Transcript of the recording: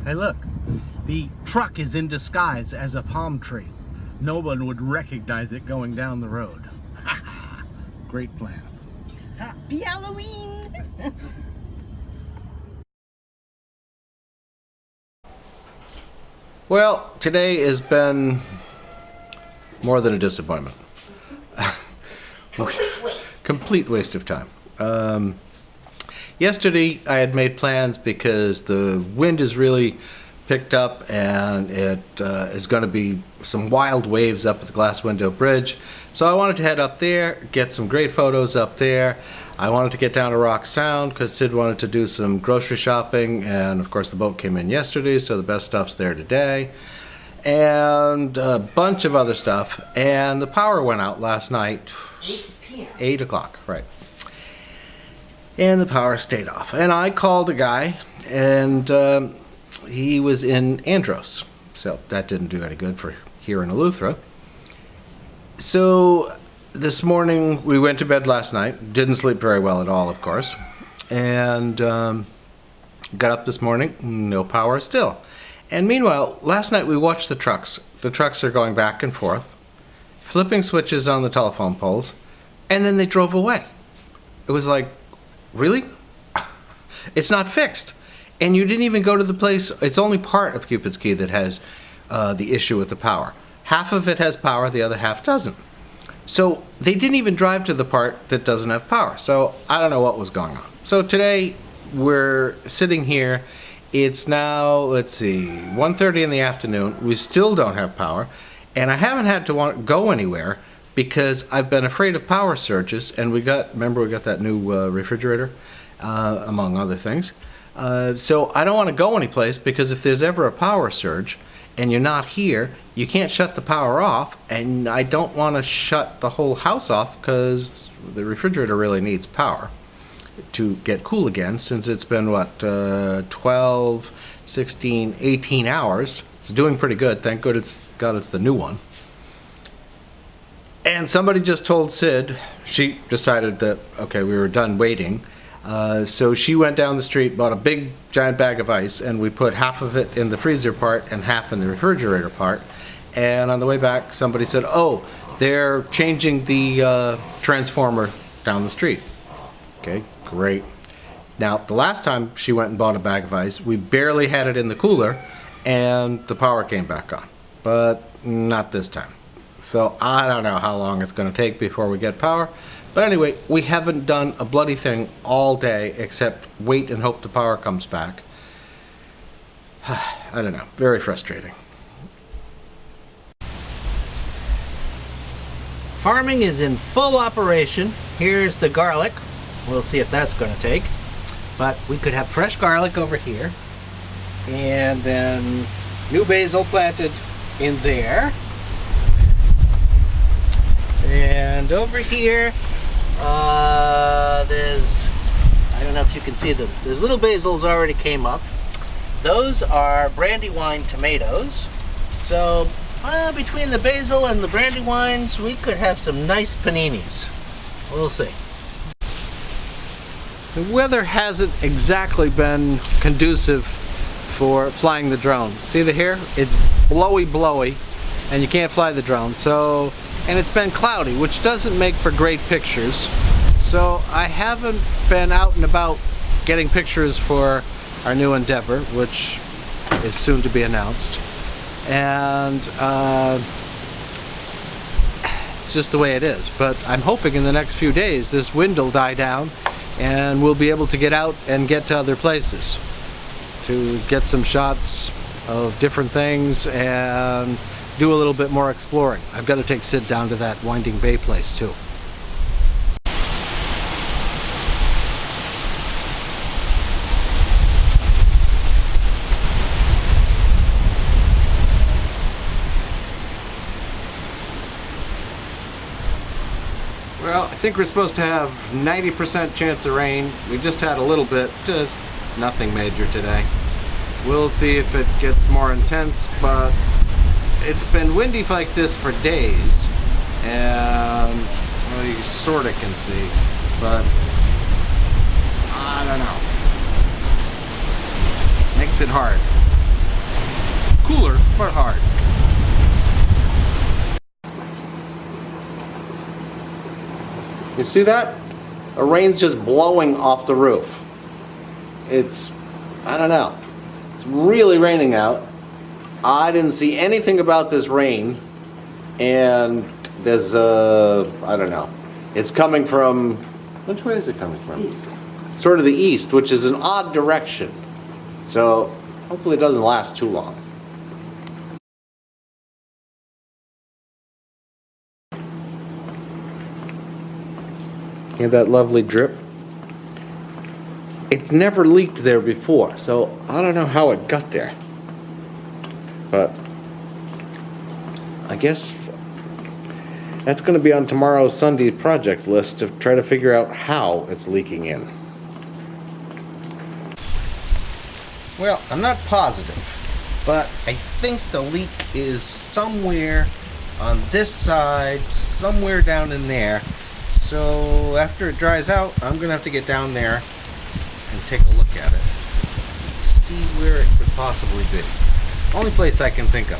Hey look, the truck is in disguise as a palm tree. No one would recognize it going down the road. Ha ha! Great plan. Happy Halloween! Well, today has been more than a disappointment. Complete waste of time. Yesterday I had made plans because the wind is really picked up and it is going to be some wild waves up at the Glass Window Bridge. So I wanted to head up there, get some great photos up there. I wanted to get down to Rock Sound because Sid wanted to do some grocery shopping, and of course the boat came in yesterday, so the best stuff's there today. And a bunch of other stuff, and the power went out last night. 8 p.m. 8 o'clock, right. And the power stayed off. And I called a guy, and he was in Andros, so that didn't do any good for here in Eleuthera. So this morning, we went to bed last night, didn't sleep very well at all, of course, and got up this morning, no power still. And meanwhile, last night we watched the trucks. The trucks are going back and forth, flipping switches on the telephone poles, and then they drove away. It was like, really? It's not fixed. And you didn't even go to the place. It's only part of Cupid's Key that has the issue with the power. Half of it has power, the other half doesn't. So they didn't even drive to the part that doesn't have power. So I don't know what was going on. So today we're sitting here. It's now, let's see, 1:30 in the afternoon. We still don't have power. And I haven't had to go anywhere because I've been afraid of power surges. And remember we got that new refrigerator, among other things. So I don't want to go anyplace because if there's ever a power surge and you're not here, you can't shut the power off, and I don't want to shut the whole house off because the refrigerator really needs power to get cool again, since it's been, 12, 16, 18 hours. It's doing pretty good. Thank God it's the new one. And somebody just told Sid, she decided that, okay, we were done waiting. So she went down the street, bought a big giant bag of ice, and we put half of it in the freezer part and half in the refrigerator part. And on the way back, somebody said, oh, they're changing the transformer down the street. Okay, great. Now, the last time she went and bought a bag of ice, we barely had it in the cooler, and the power came back on. But not this time. So I don't know how long it's going to take before we get power. But anyway, we haven't done a bloody thing all day except wait and hope the power comes back. I don't know. Very frustrating. Farming is in full operation. Here's the garlic. We'll see if that's going to take. But we could have fresh garlic over here. And then new basil planted in there. And over here, there's, I don't know if you can see them, there's little basils already came up. Those are brandywine tomatoes. So between the basil and the brandywines, we could have some nice paninis. We'll see. The weather hasn't exactly been conducive for flying the drone. See the hair? It's blowy, and you can't fly the drone. And it's been cloudy, which doesn't make for great pictures. So I haven't been out and about getting pictures for our new endeavor, which is soon to be announced. And it's just the way it is. But I'm hoping in the next few days this wind will die down and we'll be able to get out and get to other places to get some shots of different things and do a little bit more exploring. I've got to take Sid down to that Winding Bay place too. Well, I think we're supposed to have 90% chance of rain. We just had a little bit, just nothing major today. We'll see if it gets more intense, but it's been windy like this for days, and well, you sort of can see, but I don't know. Makes it hard. Cooler, but hard. You see that? The rain's just blowing off the roof. I don't know. It's really raining out. I didn't see anything about this rain. And there's I don't know. It's coming from, which way is it coming from? East. Sort of the east, which is an odd direction. So hopefully it doesn't last too long. Hear that lovely drip? It's never leaked there before, so I don't know how it got there. But I guess that's going to be on tomorrow's Sunday project list to try to figure out how it's leaking in. Well, I'm not positive, but I think the leak is somewhere on this side, somewhere down in there. So after it dries out, I'm going to have to get down there and take a look at it. See where it could possibly be. Only place I can think of.